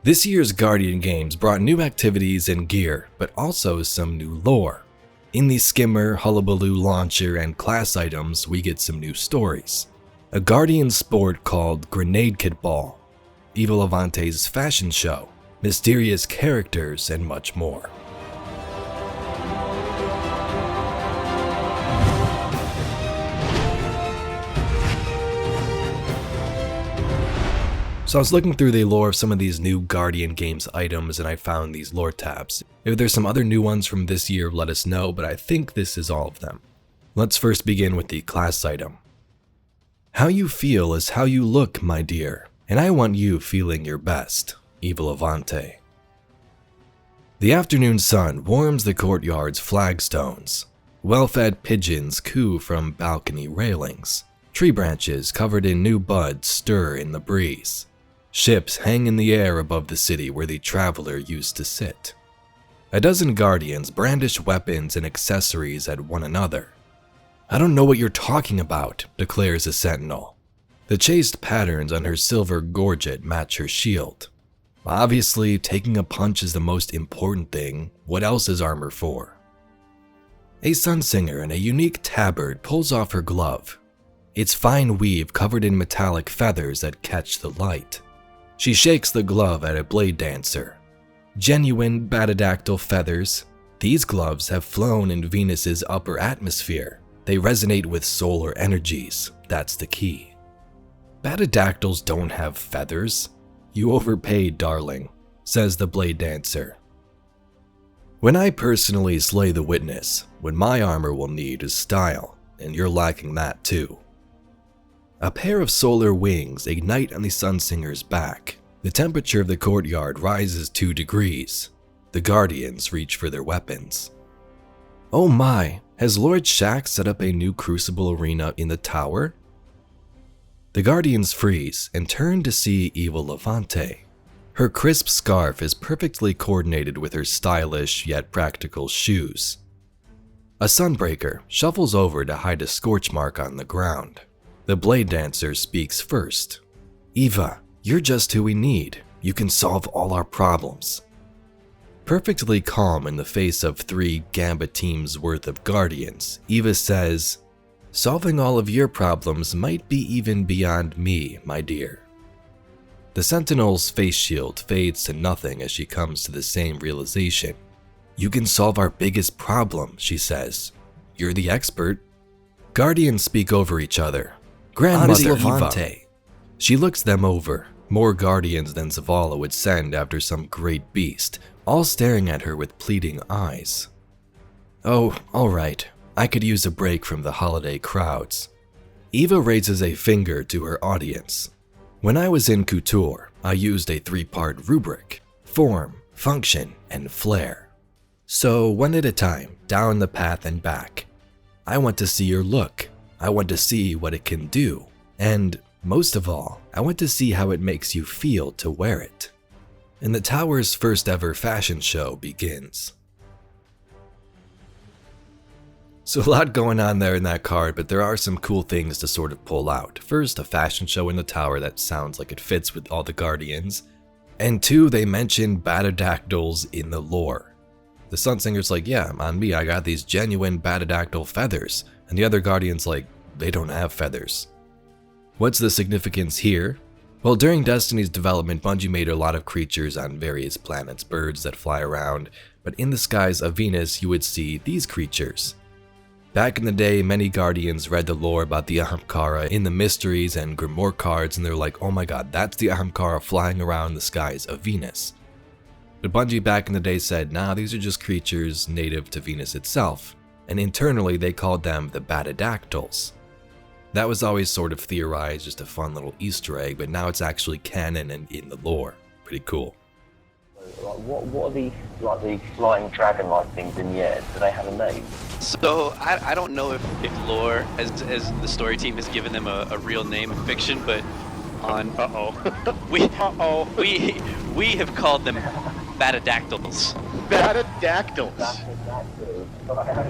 This year's Guardian Games brought new activities and gear, but also some new lore. In the Skimmer, Hullabaloo launcher, and class items, we get some new stories. A Guardian sport called Grenadeketball, Levante's fashion show, mysterious characters, and much more. So I was looking through the lore of some of these new Guardian Games items and I found these lore tabs. If there's some other new ones from this year, let us know, but I think this is all of them. Let's first begin with the class item. How you feel is how you look, my dear, and I want you feeling your best, Levante. The afternoon sun warms the courtyard's flagstones. Well-fed pigeons coo from balcony railings. Tree branches covered in new buds stir in the breeze. Ships hang in the air above the city where the traveler used to sit. A dozen guardians brandish weapons and accessories at one another. I don't know what you're talking about, declares a sentinel. The chased patterns on her silver gorget match her shield. Obviously, taking a punch is the most important thing. What else is armor for? A sunsinger in a unique tabard pulls off her glove. It's fine weave covered in metallic feathers that catch the light. She shakes the glove at a blade dancer. Genuine Badodadactyl feathers. These gloves have flown in Venus's upper atmosphere. They resonate with solar energies. That's the key. Badodactyls don't have feathers. You overpaid, darling, says the blade dancer. When I personally slay the witness, what my armor will need is style, and you're lacking that too. A pair of solar wings ignite on the sunsinger's back. The temperature of the courtyard rises 2 degrees. The guardians reach for their weapons. Oh my, has Lord Shack set up a new crucible arena in the tower? The guardians freeze and turn to see evil Levante. Her crisp scarf is perfectly coordinated with her stylish yet practical shoes. A sunbreaker shuffles over to hide a scorch mark on the ground. The blade dancer speaks first. Eva, you're just who we need. You can solve all our problems. Perfectly calm in the face of 3 Gambit teams worth of guardians, Eva says, solving all of your problems might be even beyond me, my dear. The Sentinel's face shield fades to nothing as she comes to the same realization. You can solve our biggest problem, she says. You're the expert. Guardians speak over each other. Grandmother Levante. She looks them over, more guardians than Zavala would send after some great beast, all staring at her with pleading eyes. Oh, alright, I could use a break from the holiday crowds. Eva raises a finger to her audience. When I was in Couture, I used a 3-part rubric: form, function, and flair. So one at a time, down the path and back. I want to see your look. I want to see what it can do, and most of all, I want to see how it makes you feel to wear it. And the tower's first ever fashion show begins. So a lot going on there in that card, but there are some cool things to sort of pull out. First, a fashion show in the tower that sounds like it fits with all the guardians. And 2, they mention Badodactyls in the lore. The Sunsinger's like, yeah, on me, I got these genuine Badodactyl feathers. And the other guardians like, they don't have feathers. What's the significance here? Well, during Destiny's development, Bungie made a lot of creatures on various planets, birds that fly around, but in the skies of Venus, you would see these creatures. Back in the day, many guardians read the lore about the Ahamkara in the mysteries and grimoire cards, and they're like, oh my god, that's the Ahamkara flying around the skies of Venus. But Bungie back in the day said, nah, these are just creatures native to Venus itself. And internally they called them the Badodactyls. That was always sort of theorized, just a fun little Easter egg, but now it's actually canon and in the lore. Pretty cool. What are these, like the flying dragon-like things in the air? Do they have a name? So I don't know if lore, as the story team has given them a real name in fiction, but on we have called them Badodactyls. Badodactyls.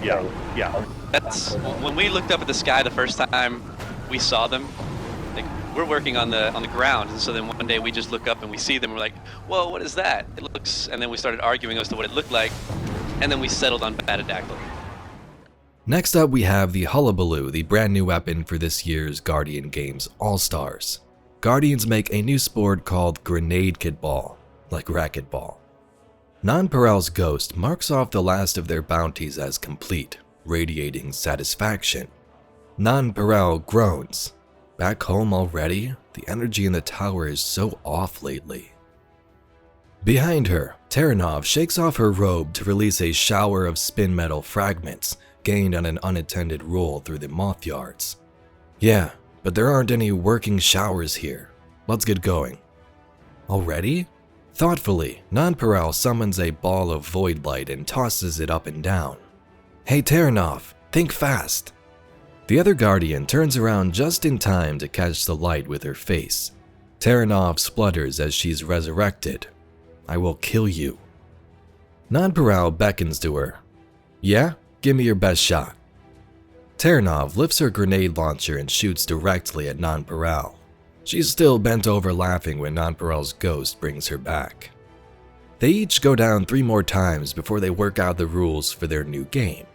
Yeah. That's when we looked up at the sky the first time we saw them. Like, we're working on the ground, and so then one day we just look up and we see them. We're like, whoa, what is that? It looks, and then we started arguing as to what it looked like, and then we settled on Badodactyl. Next up, we have the Hullabaloo, the brand new weapon for this year's Guardian Games All-Stars. Guardians make a new sport called Grenadeketball, like racquetball. Nonparal's ghost marks off the last of their bounties as complete, radiating satisfaction. Nonparal groans. Back home already? The energy in the tower is so off lately. Behind her, Terranov shakes off her robe to release a shower of spin metal fragments gained on an unattended roll through the moth yards. Yeah, but there aren't any working showers here. Let's get going. Already? Thoughtfully, Nonparal summons a ball of void light and tosses it up and down. Hey Terranov, think fast. The other Guardian turns around just in time to catch the light with her face. Terranov splutters as she's resurrected. I will kill you. Nonparal beckons to her. Yeah? Give me your best shot. Terranov lifts her grenade launcher and shoots directly at Nonparal. She's still bent over laughing when Nonparal's ghost brings her back. They each go down 3 more times before they work out the rules for their new game.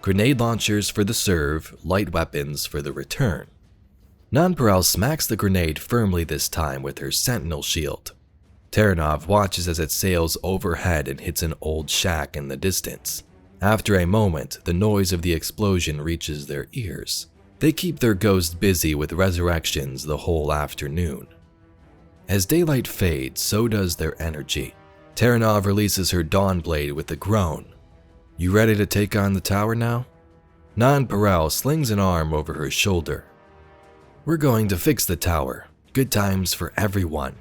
Grenade launchers for the serve, light weapons for the return. Nonparal smacks the grenade firmly this time with her sentinel shield. Terranov watches as it sails overhead and hits an old shack in the distance. After a moment, the noise of the explosion reaches their ears. They keep their ghost busy with resurrections the whole afternoon. As daylight fades, so does their energy. Terranov releases her Dawn Blade with a groan. You ready to take on the tower now? Nonparal slings an arm over her shoulder. We're going to fix the tower. Good times for everyone.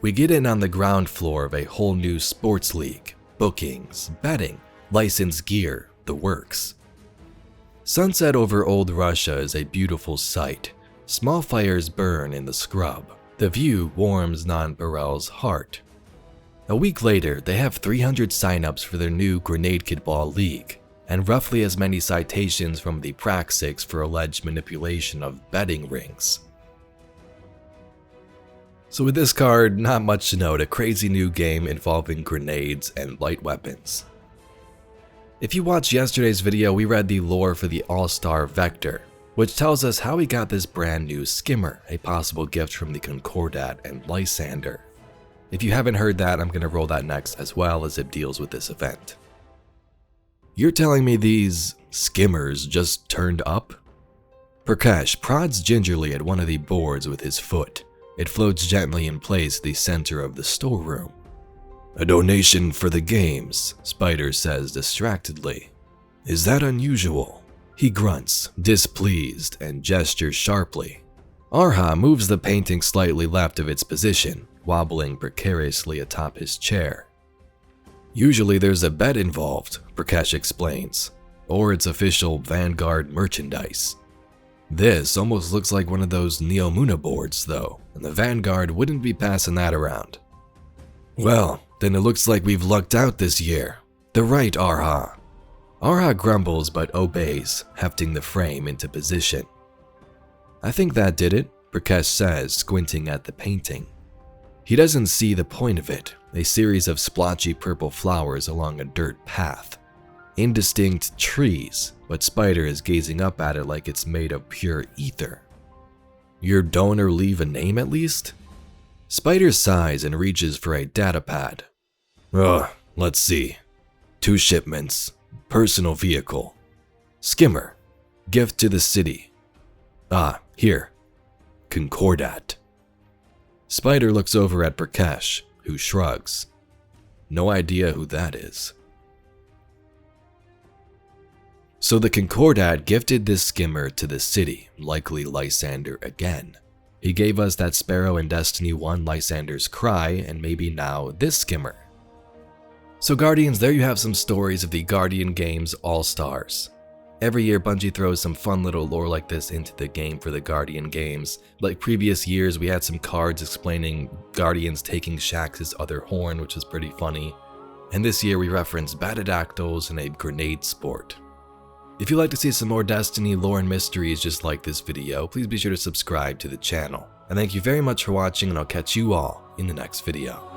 We get in on the ground floor of a whole new sports league. Bookings, betting, licensed gear, the works. Sunset over Old Russia is a beautiful sight. Small fires burn in the scrub. The view warms Nonparal's heart. A week later, they have 300 signups for their new Grenadeketball league, and roughly as many citations from the Praxics for alleged manipulation of betting rings. So with this card, not much to note, a crazy new game involving grenades and light weapons. If you watched yesterday's video, we read the lore for the All-Star Vector, which tells us how we got this brand new Skimmer, a possible gift from the Concordat and Lysander. If you haven't heard that, I'm going to roll that next as well as it deals with this event. You're telling me these skimmers just turned up? Prakash prods gingerly at one of the boards with his foot. It floats gently in place at the center of the storeroom. A donation for the games, Spider says distractedly. Is that unusual? He grunts, displeased, and gestures sharply. Arha moves the painting slightly left of its position, wobbling precariously atop his chair. Usually there's a bet involved, Prakash explains, or it's official Vanguard merchandise. This almost looks like one of those Neomuna boards though, and the Vanguard wouldn't be passing that around. Well, then it looks like we've lucked out this year. The right, Arha. Arha grumbles but obeys, hefting the frame into position. I think that did it, Prakash says, squinting at the painting. He doesn't see the point of it, a series of splotchy purple flowers along a dirt path. Indistinct trees, but Spider is gazing up at it like it's made of pure ether. Your donor leave a name at least? Spider sighs and reaches for a datapad. Let's see. 2 shipments, personal vehicle. Skimmer, gift to the city. Here. Concordat. Spider looks over at Prakash, who shrugs. No idea who that is. So the Concordat gifted this Skimmer to the city, likely Lysander again. He gave us that Sparrow in Destiny 1 Lysander's Cry, and maybe now this Skimmer. So Guardians, there you have some stories of the Guardian Games All-Stars. Every year Bungie throws some fun little lore like this into the game for the Guardian Games. Like previous years, we had some cards explaining Guardians taking Shax's other horn, which was pretty funny. And this year we referenced Badodadactyls and a grenade sport. If you'd like to see some more Destiny lore and mysteries just like this video, please be sure to subscribe to the channel. And thank you very much for watching, and I'll catch you all in the next video.